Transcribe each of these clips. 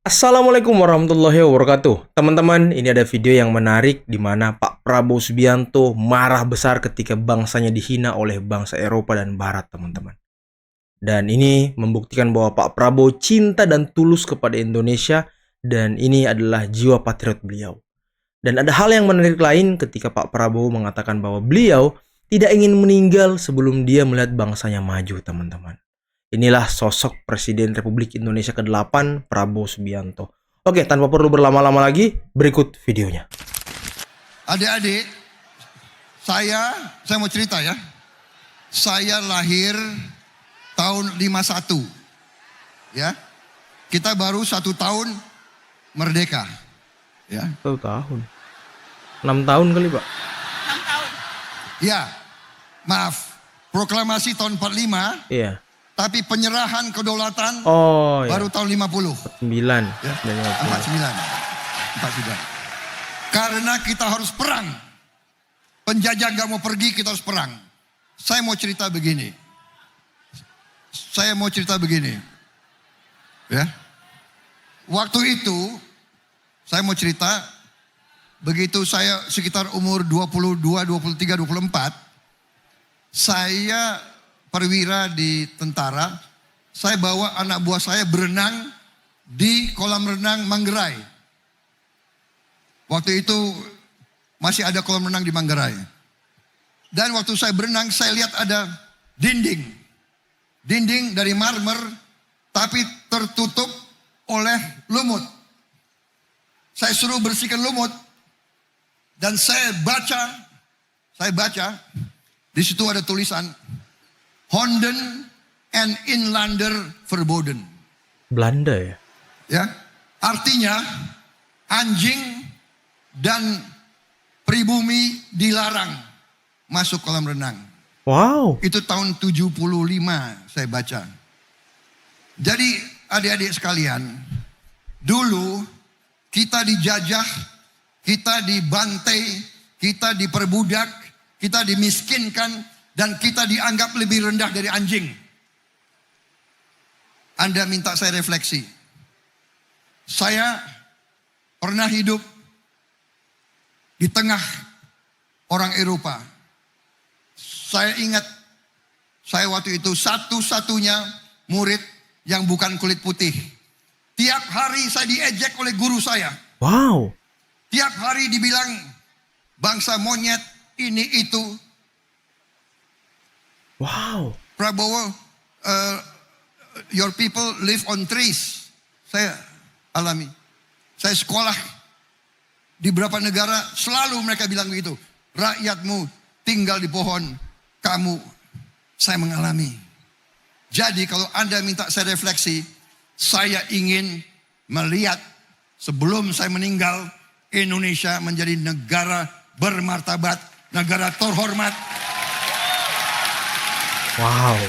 Assalamualaikum warahmatullahi wabarakatuh. Teman-teman, ini ada video yang menarik di mana Pak Prabowo Subianto marah besar ketika bangsanya dihina oleh bangsa Eropa dan Barat, teman-teman. Dan ini membuktikan bahwa Pak Prabowo cinta dan tulus kepada Indonesia dan ini adalah jiwa patriot beliau. Dan ada hal yang menarik lain ketika Pak Prabowo mengatakan bahwa beliau tidak ingin meninggal sebelum dia melihat bangsanya maju, teman-teman. Inilah sosok Presiden Republik Indonesia ke-8, Prabowo Subianto. Oke, tanpa perlu berlama-lama lagi, berikut videonya. Adik-adik, saya mau cerita ya. Saya lahir tahun 51. Ya. Kita baru 1 tahun merdeka. Ya. 1 tahun. 6 tahun kali, Pak. 6 tahun. Ya. Maaf. Proklamasi tahun 45. Iya. Tapi penyerahan kedaulatan baru tahun 50. 9. Ya. 49. Karena kita harus perang. Penjajah gak mau pergi, kita harus perang. Saya mau cerita begini. Ya. Waktu itu, saya mau cerita, begitu saya sekitar umur 22, 23, 24, saya perwira di tentara, saya bawa anak buah saya berenang di kolam renang Manggarai. Waktu itu masih ada kolam renang di Manggarai. Dan waktu saya berenang, saya lihat ada dinding. Dinding dari marmer, tapi tertutup oleh lumut. Saya suruh bersihkan lumut. Dan saya baca, di situ ada tulisan, Honden en Inlander verboden. Belanda ya? Ya, artinya anjing dan pribumi dilarang masuk kolam renang. Wow. Itu tahun 75 saya baca. Jadi adik-adik sekalian, dulu kita dijajah, kita dibantai, kita diperbudak, kita dimiskinkan, dan kita dianggap lebih rendah dari anjing. Anda minta saya refleksi. Saya pernah hidup di tengah orang Eropa. Saya ingat, saya waktu itu satu-satunya murid yang bukan kulit putih. Tiap hari saya diejek oleh guru saya. Wow. Tiap hari dibilang, bangsa monyet, ini itu. Wow. Prabowo, your people live on trees. Saya alami. Saya sekolah di beberapa negara, selalu mereka bilang begitu. Rakyatmu tinggal di pohon, kamu, saya mengalami. Jadi kalau Anda minta saya refleksi, saya ingin melihat sebelum saya meninggal, Indonesia menjadi negara bermartabat, negara terhormat. Wow.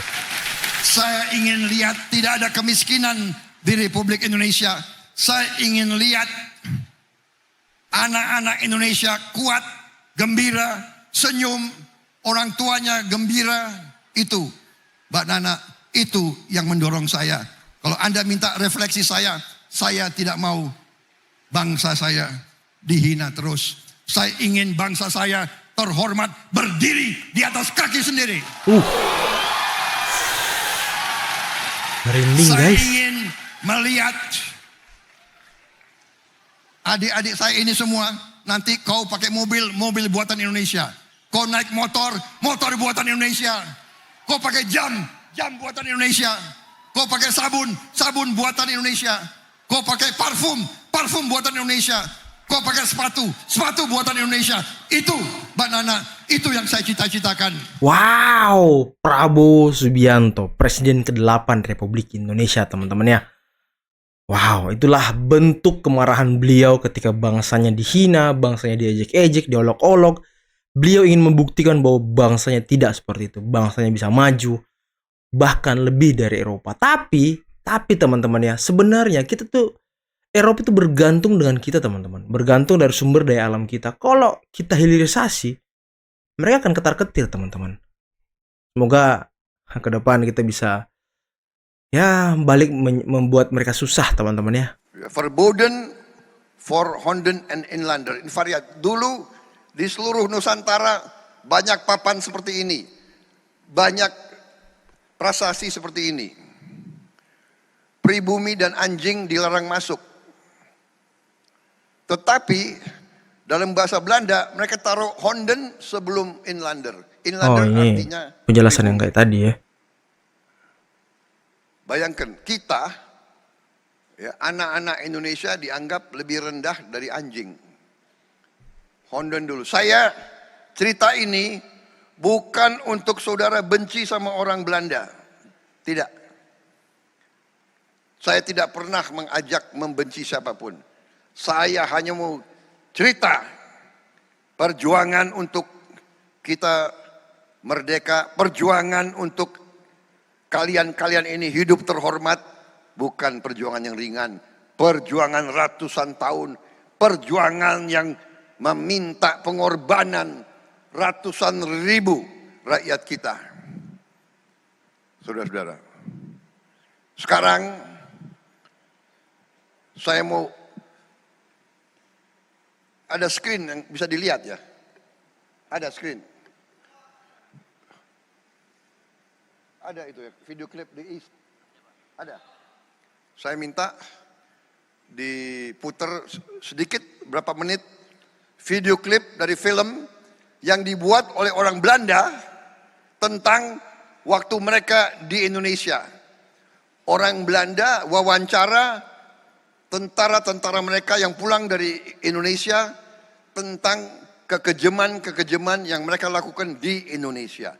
Saya ingin lihat tidak ada kemiskinan di Republik Indonesia. Saya ingin lihat anak-anak Indonesia kuat, gembira, senyum, orang tuanya gembira. Itu, Mbak Nana, itu yang mendorong saya. Kalau Anda minta refleksi saya tidak mau bangsa saya dihina terus. Saya ingin bangsa saya terhormat, berdiri di atas kaki sendiri. Merinding, Saya guys. ingin melihat adik-adik saya ini semua, nanti kau pakai mobil buatan Indonesia. Kau naik motor buatan Indonesia. Kau pakai jam buatan Indonesia. Kau pakai sabun buatan Indonesia. Kau pakai parfum buatan Indonesia. Kau pakai sepatu buatan Indonesia. Itu, Mbak Nana, itu yang saya cita-citakan. Wow, Prabowo Subianto, Presiden ke-8 Republik Indonesia, teman-teman ya. Wow, itulah bentuk kemarahan beliau ketika bangsanya dihina, bangsanya diejek-ejek, diolok-olok. Beliau ingin membuktikan bahwa bangsanya tidak seperti itu. Bangsanya bisa maju, bahkan lebih dari Eropa. Tapi teman-teman ya, sebenarnya kita tuh, Eropa itu bergantung dengan kita, teman-teman. Bergantung dari sumber daya alam kita. Kalau kita hilirisasi, mereka akan ketar-ketir, teman-teman. Semoga ke depan kita bisa ya balik membuat mereka susah, teman-teman ya. Verboden for Honden and Inlander. Invariat. Dulu di seluruh Nusantara banyak papan seperti ini. Banyak prasasti seperti ini. Pribumi dan anjing dilarang masuk. Tetapi dalam bahasa Belanda mereka taruh Honden sebelum Inlander. Oh, Inlander ini artinya penjelasan yang pribumi. kayak tadi ya. Bayangkan kita, ya, anak-anak Indonesia dianggap lebih rendah dari anjing. Honden dulu. Saya cerita ini bukan untuk saudara benci sama orang Belanda. Tidak. Saya tidak pernah mengajak membenci siapapun. Saya hanya mau cerita perjuangan untuk kita merdeka, perjuangan untuk kalian-kalian ini hidup terhormat, bukan perjuangan yang ringan, perjuangan ratusan tahun, perjuangan yang meminta pengorbanan ratusan ribu rakyat kita. Saudara-saudara, sekarang saya mau ada screen yang bisa dilihat ya. Ada screen. Ada itu ya, video klip di East. Ada. Saya minta diputar sedikit berapa menit video klip dari film yang dibuat oleh orang Belanda tentang waktu mereka di Indonesia. Orang Belanda wawancara tentara-tentara mereka yang pulang dari Indonesia tentang kekejaman-kekejaman yang mereka lakukan di Indonesia.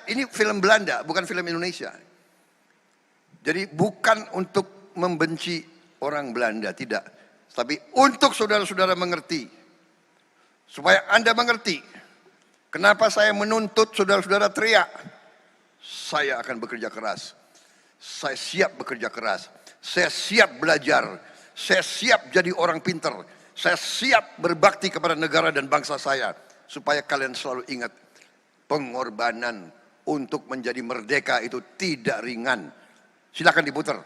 Ini film Belanda, bukan film Indonesia. Jadi bukan untuk membenci orang Belanda, tidak. Tapi untuk saudara-saudara mengerti. Supaya Anda mengerti. Kenapa saya menuntut saudara-saudara teriak. Saya akan bekerja keras. Saya siap bekerja keras. Saya siap belajar. Saya siap jadi orang pinter. Saya siap berbakti kepada negara dan bangsa saya. Supaya kalian selalu ingat. Pengorbanan untuk menjadi merdeka itu tidak ringan. Silakan diputar.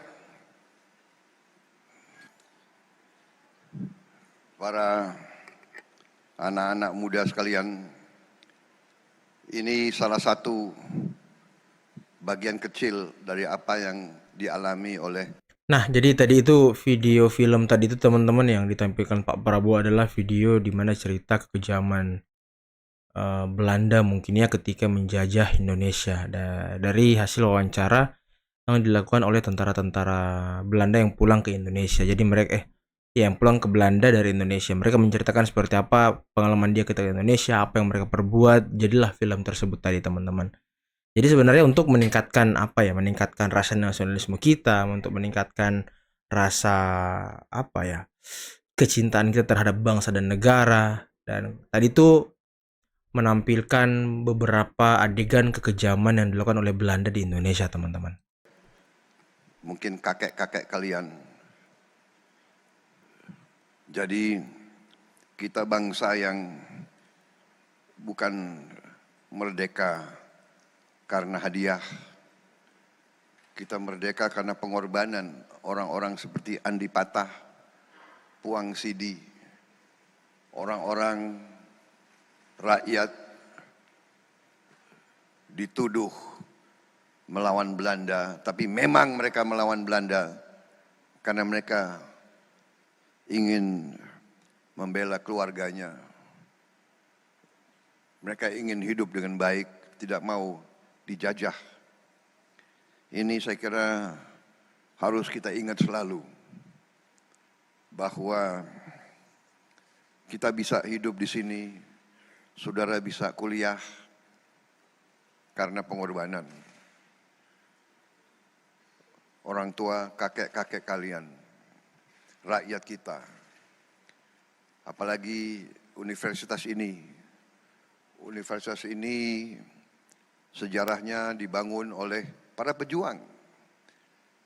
Para anak-anak muda sekalian, ini salah satu bagian kecil dari apa yang dialami oleh. Nah, jadi tadi itu video film tadi itu teman-teman yang ditampilkan Pak Prabowo adalah video di mana cerita kekejaman Belanda mungkin ya ketika menjajah Indonesia. Dari hasil wawancara yang dilakukan oleh tentara-tentara Belanda yang pulang ke Indonesia. Jadi mereka yang pulang ke Belanda dari Indonesia. Mereka menceritakan seperti apa pengalaman dia ketika Indonesia, apa yang mereka perbuat. Jadilah film tersebut tadi teman-teman. Jadi sebenarnya untuk meningkatkan meningkatkan rasa nasionalisme kita, untuk meningkatkan rasa kecintaan kita terhadap bangsa dan negara. Dan tadi itu menampilkan beberapa adegan kekejaman yang dilakukan oleh Belanda di Indonesia, teman-teman. Mungkin kakek-kakek kalian. Jadi kita bangsa yang bukan merdeka karena hadiah. Kita merdeka karena pengorbanan orang-orang seperti Andi Patah, Puang Sidi, orang-orang rakyat dituduh melawan Belanda, tapi memang mereka melawan Belanda karena mereka ingin membela keluarganya. Mereka ingin hidup dengan baik, tidak mau dijajah. Ini saya kira harus kita ingat selalu bahwa kita bisa hidup di sini, saudara bisa kuliah karena pengorbanan orang tua, kakek-kakek kalian, rakyat kita. Apalagi universitas ini. Universitas ini sejarahnya dibangun oleh para pejuang.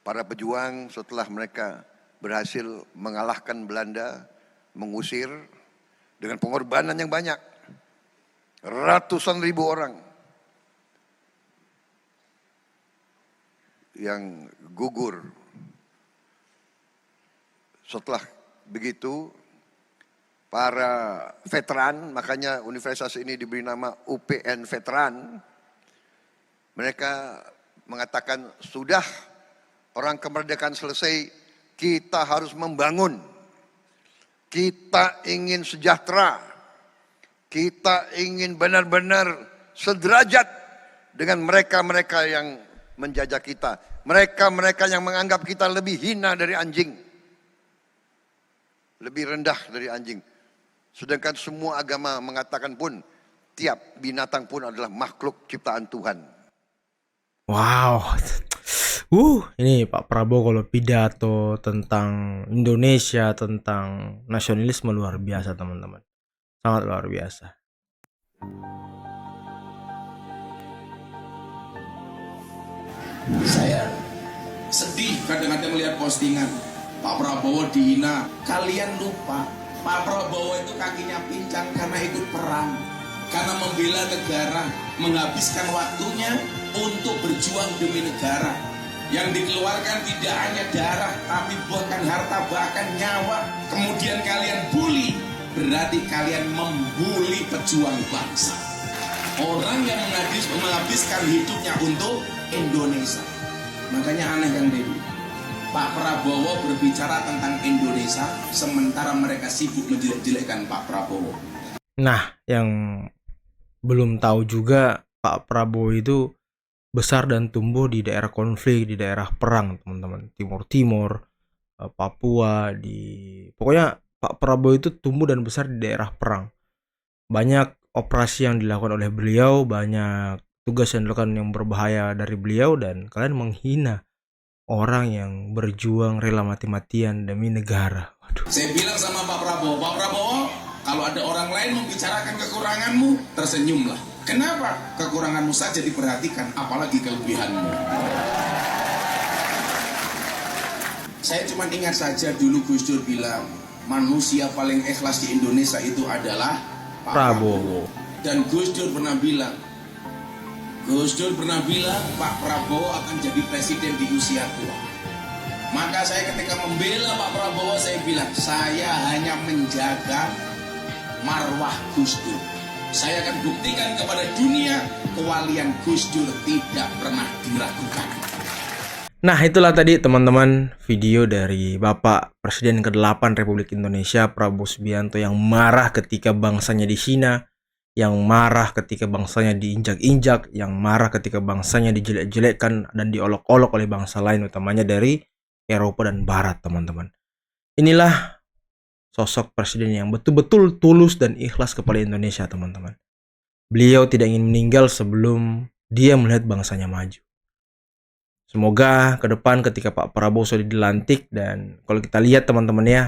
Para pejuang setelah mereka berhasil mengalahkan Belanda, mengusir dengan pengorbanan yang banyak. Ratusan ribu orang yang gugur Setelah begitu, para veteran, makanya universitas ini diberi nama UPN Veteran, mereka mengatakan sudah orang kemerdekaan selesai, kita harus membangun. Kita ingin sejahtera. Kita ingin benar-benar sederajat dengan mereka-mereka yang menjajah kita. Mereka-mereka yang menganggap kita lebih hina dari anjing. Lebih rendah dari anjing. Sedangkan semua agama mengatakan pun, tiap binatang pun adalah makhluk ciptaan Tuhan. Wow. Ini Pak Prabowo kalau pidato tentang Indonesia, tentang nasionalisme luar biasa, teman-teman. Sangat luar biasa. Saya sedih kadang-kadang melihat postingan Pak Prabowo dihina. Kalian lupa, Pak Prabowo itu kakinya pincang karena ikut perang, karena membela negara, menghabiskan waktunya untuk berjuang demi negara. Yang dikeluarkan tidak hanya darah, tapi bahkan harta, bahkan nyawa. Kemudian kalian bully, berarti kalian membuli pejuang bangsa. Orang yang menghabiskan hidupnya untuk Indonesia. Makanya aneh kan Dedi, Pak Prabowo berbicara tentang Indonesia, sementara mereka sibuk menjelek-jelekkan Pak Prabowo. Nah, yang belum tahu juga, Pak Prabowo itu besar dan tumbuh di daerah konflik, di daerah perang, teman-teman. Timur, Papua, pokoknya Pak Prabowo itu tumbuh dan besar di daerah perang. Banyak operasi yang dilakukan oleh beliau, banyak tugas yang dilakukan yang berbahaya dari beliau, dan kalian menghina orang yang berjuang rela mati-matian demi negara. Waduh. Saya bilang sama Pak Prabowo, kalau ada orang lain membicarakan kekuranganmu, tersenyumlah. Kenapa? Kekuranganmu saja diperhatikan, apalagi kelebihanmu. Saya cuma ingat saja dulu Gus Dur bilang, manusia paling ikhlas di Indonesia itu adalah Pak Prabowo. Dan Gus Dur pernah bilang, Pak Prabowo akan jadi presiden di usia tua. Maka saya ketika membela Pak Prabowo, saya bilang, saya hanya menjaga marwah Gus Dur. Saya akan buktikan kepada dunia, kewalian Gus Dur tidak pernah diragukan. Nah, itulah tadi teman-teman video dari Bapak Presiden ke-8 Republik Indonesia Prabowo Subianto yang marah ketika bangsanya dihina, yang marah ketika bangsanya diinjak-injak, yang marah ketika bangsanya dijelek-jelekkan dan diolok-olok oleh bangsa lain, utamanya dari Eropa dan Barat, teman-teman. Inilah sosok presiden yang betul-betul tulus dan ikhlas kepada Indonesia, teman-teman. Beliau tidak ingin meninggal sebelum dia melihat bangsanya maju. Semoga ke depan ketika Pak Prabowo sudah dilantik, dan kalau kita lihat teman-teman ya,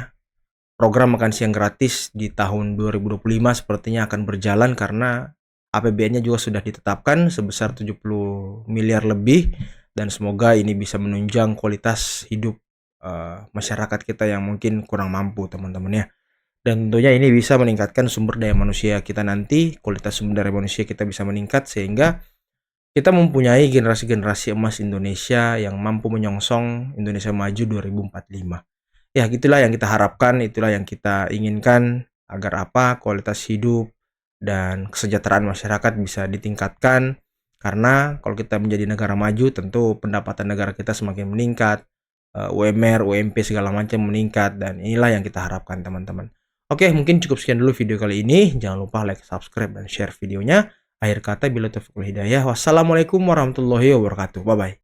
program makan siang gratis di tahun 2025 sepertinya akan berjalan karena APBN-nya juga sudah ditetapkan sebesar 70 miliar lebih, dan semoga ini bisa menunjang kualitas hidup masyarakat kita yang mungkin kurang mampu, teman-teman ya. Dan tentunya ini bisa meningkatkan sumber daya manusia kita nanti, kualitas sumber daya manusia kita bisa meningkat sehingga kita mempunyai generasi-generasi emas Indonesia yang mampu menyongsong Indonesia maju 2045. Ya, gitulah yang kita harapkan, itulah yang kita inginkan, agar apa? Kualitas hidup dan kesejahteraan masyarakat bisa ditingkatkan. Karena kalau kita menjadi negara maju, tentu pendapatan negara kita semakin meningkat, UMR, UMP segala macam meningkat, dan inilah yang kita harapkan, teman-teman. Oke, mungkin cukup sekian dulu video kali ini. Jangan lupa like, subscribe, dan share videonya. Akhir kata, bila taufiq wal hidayah. Wassalamualaikum warahmatullahi wabarakatuh. Bye-bye.